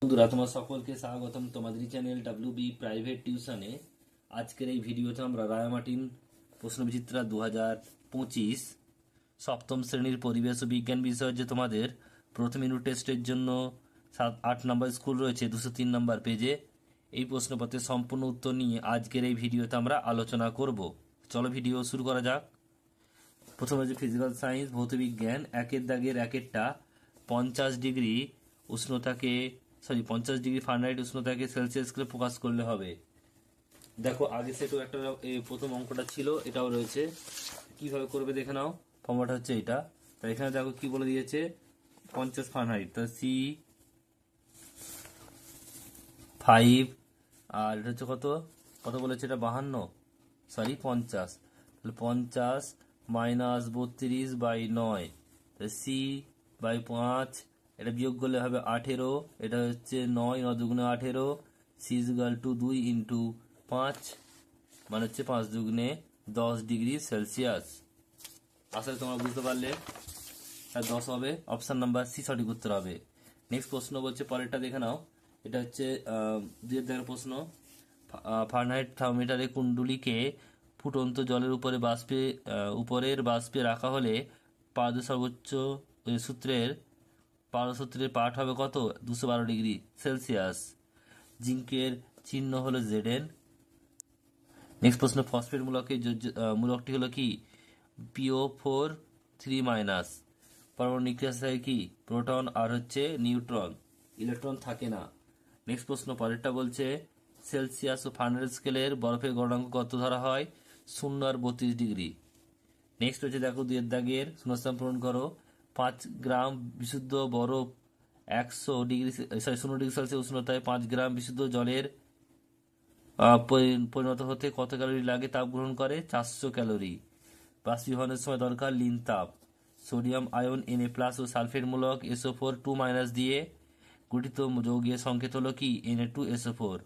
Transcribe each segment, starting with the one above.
বন্ধুরা তোমার সকলকে স্বাগতম তোমাদের চ্যানেল WB প্রাইভেট টিউশনে। আজকের এই ভিডিওতে আমরা রায়ামার্টিন প্রশ্নবিচিত্রা 2025 সপ্তম শ্রেণীর পরিবেশ ও বিজ্ঞান বিষয়ের যে তোমাদের প্রথম ইউনিট টেস্টের জন্য 7-8 নম্বর স্কুল রয়েছে 203 নম্বর পেজে, এই প্রশ্নপত্রের সম্পূর্ণ উত্তর নিয়ে আজকের এই ভিডিওতে আমরা আলোচনা করব। চলো ভিডিও শুরু করা যাক। প্রথমে যে ফিজিক্যাল সায়েন্স ভৌতবিজ্ঞান, একের দাগের একেরটা 50 ডিগ্রি উষ্ণতাকে 50 ডিগ্রি ফারেনহাইট উষ্ণতাকে সেলসিয়াস স্কেলে প্রকাশ করলে হবে। দেখো আগে সেটাও একটা প্রথম অঙ্কটা ছিল, এটাও রয়েছে। কিভাবে করবে দেখে নাও। ফর্মুলাটা হচ্ছে এটা। তাই এখানে দেখো কি বলে দিয়েছে, 50 ফারেনহাইট, তা C5, আর এটা হচ্ছে কত কত বলেছে, এটা 50, তাহলে 50 মাইনাস 32/9, C/5, এটা বিয়োগ করলে হবে 18, এটা হচ্ছে 9, 9 দুগুণে 18, C=2 ইন্টু 5, মানে হচ্ছে 5 দুগুণে 10 ডিগ্রি সেলসিয়াস। আসলে তোমরা বুঝতে পারলে 10 হবে, অপশন নাম্বার সি সঠিক উত্তর হবে। নেক্সট প্রশ্ন বলছে, পরেরটা দেখে নাও। এটা হচ্ছে 2 দাগের প্রশ্ন। ফারেনহাইট থার্মোমিটারে কুণ্ডলীকে ফুটন্ত জলের উপরের বাষ্পে রাখা হলে সর্বোচ্চ সূত্রের সূত্রের পাঠ হবে কত, 212 ডিগ্রি সেলসিয়াস। জিঙ্কের চিহ্ন হলো Zn। নেক্সট প্রশ্ন, ফসফেট মূলকটি হলো কি, PO4 3-। পরমাণু নিউক্লিয়াস থাকে কি, প্রোটন আর হচ্ছে নিউট্রন, ইলেকট্রন থাকে না। নেক্সট প্রশ্ন পরেরটা বলছে, সেলসিয়াস ও ফারেনহাইট স্কেলের বরফের গলনাঙ্ক কত ধরা হয়, 0 আর 32 ডিগ্রি। নেক্সট হচ্ছে দেখো 2 এর দাগের শূন্যস্থান পূরণ করো। 5 গ্রাম বিশুদ্ধ বরফ 0 ডিগ্রি সেলসিয়াস উষ্ণতায় 5 গ্রাম বিশুদ্ধ জলের পরিণত হতে কত ক্যালোরি লাগে তাপ গ্রহণ করে, 400 ক্যালোরি। বাষ্পীভবনের সময় দরকার লিন তাপ। সোডিয়াম আয়ন Na+ ও সালফেট মূলক SO4 2- দিয়ে গঠিত যৌগীয় সংকেত হলো কি, Na2SO4।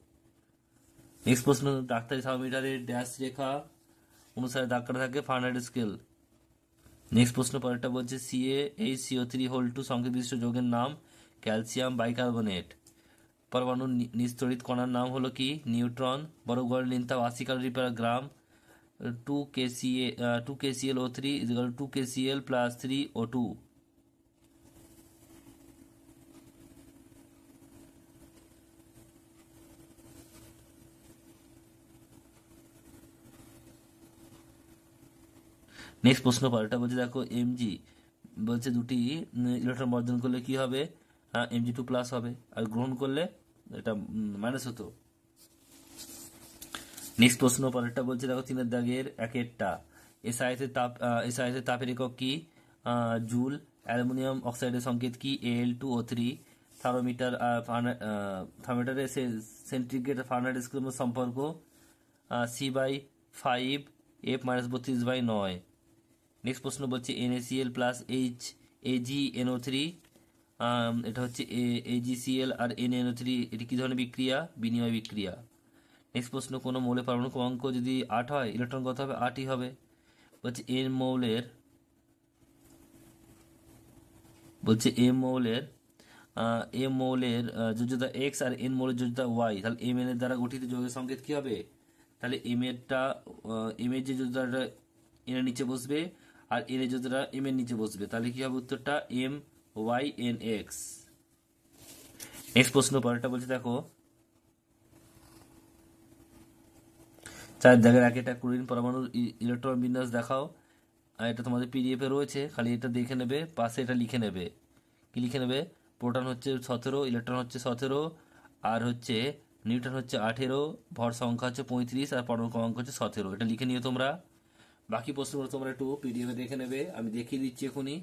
নেক্সট প্রশ্ন, ডাক্তারি থার্মোমিটারের ড্যাশ রেখা অনুসারে দাগ কাটা থাকে ফারেনহাইট স্কেল। নেক্সট প্রশ্ন পরেরটা বলছে, CaHCO3 সংকেত বিশিষ্ট যৌগের নাম ক্যালসিয়াম বাইকার্বনেট। পরমাণুর নিস্তড়িত কণার নাম হলো কি, নিউট্রন। বরফ গড়ের লিন তাপ 80 ক্যালোরি পার গ্রাম। 2KClO3 = 2KCl + 3O2। নেক্সট প্রশ্ন পরেরটা বলছে দেখো, Mg বলছে দুটি ইলেকট্রন বর্জন করলে কি হবে, Mg2+ হবে, আর গ্রহণ করলে এটা মাইনাস হতো। নেক্সট প্রশ্ন পরেরটা বলছে দেখো 3 এর দাগের একেরটা, এসআইএস তাপের একক কি, জুল। অ্যালুমিনিয়াম অক্সাইডের সংকেত কি, Al2O3। থার্মোমিটারের সেন্টিগ্রেড ফারেনহাইট স্কেলের মধ্যে সম্পর্ক C/5 F-32/9। নেক্সট প্রশ্ন বলছে NaCl + AgNO3, এটা হচ্ছে AgCl আর NaNO3, এটি কি ধরনের বিক্রিয়া, বিনিময় বিক্রিয়া। নেক্সট প্রশ্ন, কোনো মৌলের পারমাণবিক ক্রমাঙ্ক যদি 8 হয়, ইলেকট্রন কত হবে, 8ই হবে। বলছে এম মৌলের যোজ্যতা X আর N মৌলের যোজ্যতা Y, তাহলে Mn এর দ্বারা গঠিত যৌগের সংকেত কি হবে, তাহলে এম এর যে যোজ্যতাটা N এর নিচে বসবে আর N এর যোজ্যতা M এর নিচে বসবে, তাহলে কি হবে উত্তরটা MYNX। নেক্সট প্রশ্ন পরেরটা বলছে দেখো, 4 দাগের একটা ক্লোরিন পরমাণুর ইলেকট্রন বিন্যাস দেখাও। আর এটা তোমাদের PDF এ রয়েছে, খালি এটা দেখে নেবে, পাশে এটা লিখে নেবে। কি লিখে নেবে, প্রোটন হচ্ছে 17, ইলেকট্রন হচ্ছে 17, আর হচ্ছে নিউট্রন হচ্ছে 18, ভর সংখ্যা হচ্ছে 35, আর পরমাণু ক্রমাঙ্ক হচ্ছে 17। এটা লিখে নিও তোমরা। বাকি প্রশ্নগুলো তোমরা একটু PDF এ দেখে নেবে, আমি দেখিয়ে দিচ্ছি এখনই,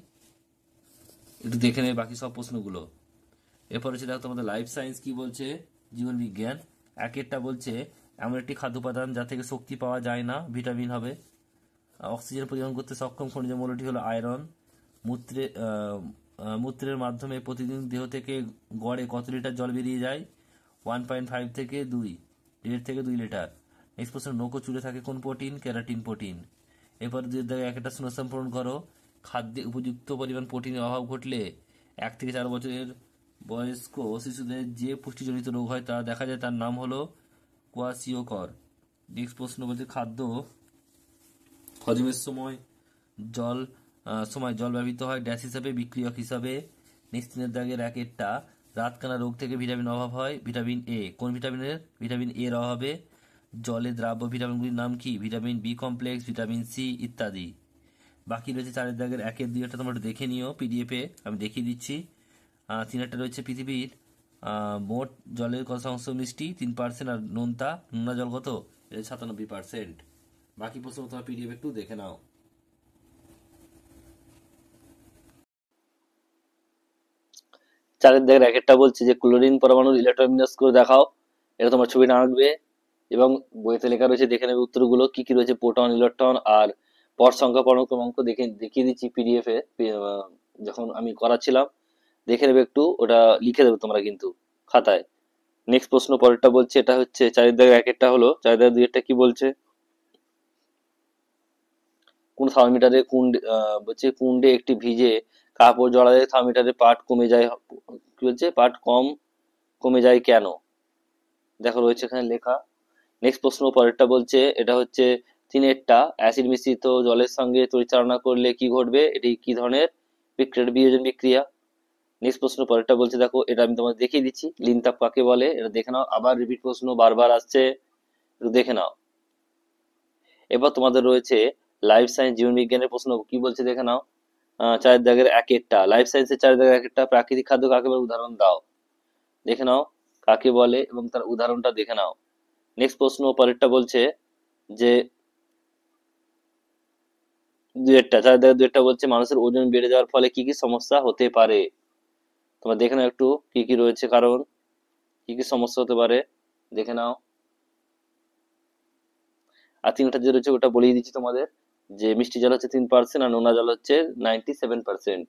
একটু দেখে নেবে বাকি সব প্রশ্নগুলো। এরপর হচ্ছে দেখো তোমাদের লাইফ সায়েন্স কি বলছে, জীবন বিজ্ঞান। একেরটা বলছে, এমন একটি খাদ্য উপাদান যা থেকে শক্তি পাওয়া যায় না, ভিটামিন হবে। অক্সিজেন পরিবহন করতে সক্ষম খনিজ মৌলটি হলো আয়রন। মূত্রের মাধ্যমে প্রতিদিন দেহ থেকে গড়ে কত লিটার জল বেরিয়ে যায়, 1.5 থেকে 2 লিটার। নেক্সট প্রশ্ন, নৌকো চুলে থাকে কোন প্রোটিন, ক্যারাটিন প্রোটিন। এরপর একটা শূন্যস্থান পূরণ করো। খাদ্যে উপযুক্ত পরিমাণ প্রোটিনের অভাব ঘটলে 1 থেকে 4 বছরের বয়স্ক শিশুদের যে পুষ্টিজনিত রোগ হয় তা দেখা যায়, তার নাম হলো কোয়াশিওকর। নেক্সট প্রশ্ন বলছে খাদ্য হজমের সময় জল ব্যবহৃত হয় ড্যাশ হিসাবে, বিক্রিয়ক হিসাবে। নেক্সট 3 দাগের একেরটা, রাতকানা রোগ থেকে ভিটামিন অভাব হয়, ভিটামিন এ। কোন ভিটামিনের? ভিটামিন এর অভাবে। জলে দ্রাব্য ভিটামিনগুলির নাম কি? Vitamin B complex, vitamin C ইত্যাদি। বাকি রয়েছে 4 দাগের 1 2 তোমরা একটু দেখে নিও পিডিএফে, আমি দেখিয়ে দিচ্ছি। 3 রয়েছে পৃথিবীর মোট জলের কত অংশ মিষ্টি? 3%। আর নোনা জল কত? এটা 97%। বাকি প্রশ্ন তোমার পিডিএফ একটু দেখে নাও। 4 দাগের একটা বলছে যে ক্লোরিন পরমাণুর ইলেকট্রন বিন্যাস করে দেখাও। এটা তোমার ছবিটা আঁকবে এবং বইতে লেখা রয়েছে, দেখে নেবে উত্তরগুলো কি কি রয়েছে, প্রোটন, ইলেকট্রন আর পর সংখ্যা, পরমাণু ক্রমাঙ্ক দেখিয়ে দিচ্ছি পিডিএফ এ। যখন আমি করাচ্ছিলাম দেখে নেবে একটু, ওটা লিখে দেবে তোমরা কিন্তু খাতায়। নেক্সট প্রশ্ন পরেরটা বলছে, এটা হচ্ছে 4 দাগের একেরটা হলো, 4 দাগের দুইয়েরটা কি বলছে, কোন থার্মোমিটারে বলছে কুন্ডে একটি ভিজে কাপড় জড়ালে থার্মোমিটারের পাঠ কমে যায়, কি বলছে, পাঠ কমে যায় কেন? দেখো রয়েছে এখানে লেখা। নেক্সট প্রশ্ন পরেরটা বলছে, এটা হচ্ছে 3 অ্যাসিড মিশ্রিত জলের সঙ্গে পরিচালনা করলে কি ঘটবে, এটি কি ধরনের বিক্রিয়া? বিয়োজন বিক্রিয়া। নেক্সট প্রশ্ন পরেরটা বলছে, দেখো এটা আমি তোমাদের দেখিয়ে দিচ্ছি, লিনতাপ কাকে বলে, এটা দেখে নাও। আবার রিপিট প্রশ্ন বারবার আসছে, একটু দেখে নাও। এবার তোমাদের রয়েছে লাইফ সায়েন্স জীবন বিজ্ঞানের প্রশ্ন, কি বলছে দেখে নাও। 4 দাগের একেরটা, লাইফ সায়েন্সের 4 দাগের একেরটা, প্রাকৃতিক খাদ্য কাকে বলে, উদাহরণ দাও। দেখে নাও কাকে বলে এবং তার উদাহরণটা দেখে নাও। নেক্সট প্রশ্ন পরেরটা বলছে যে 4 দাগের 2 বলছে মানুষের ওজন বেড়ে যাওয়ার ফলে কি কি সমস্যা হতে পারে। তোমরা দেখে নাও একটু কি কি রয়েছে কারণ, কি কি সমস্যা হতে পারে দেখে নাও। আর 3টা যে রয়েছে ওটা বলিয়ে দিচ্ছি তোমাদের, যে মিষ্টি জল হচ্ছে 3% আর নোনা জল হচ্ছে 97%।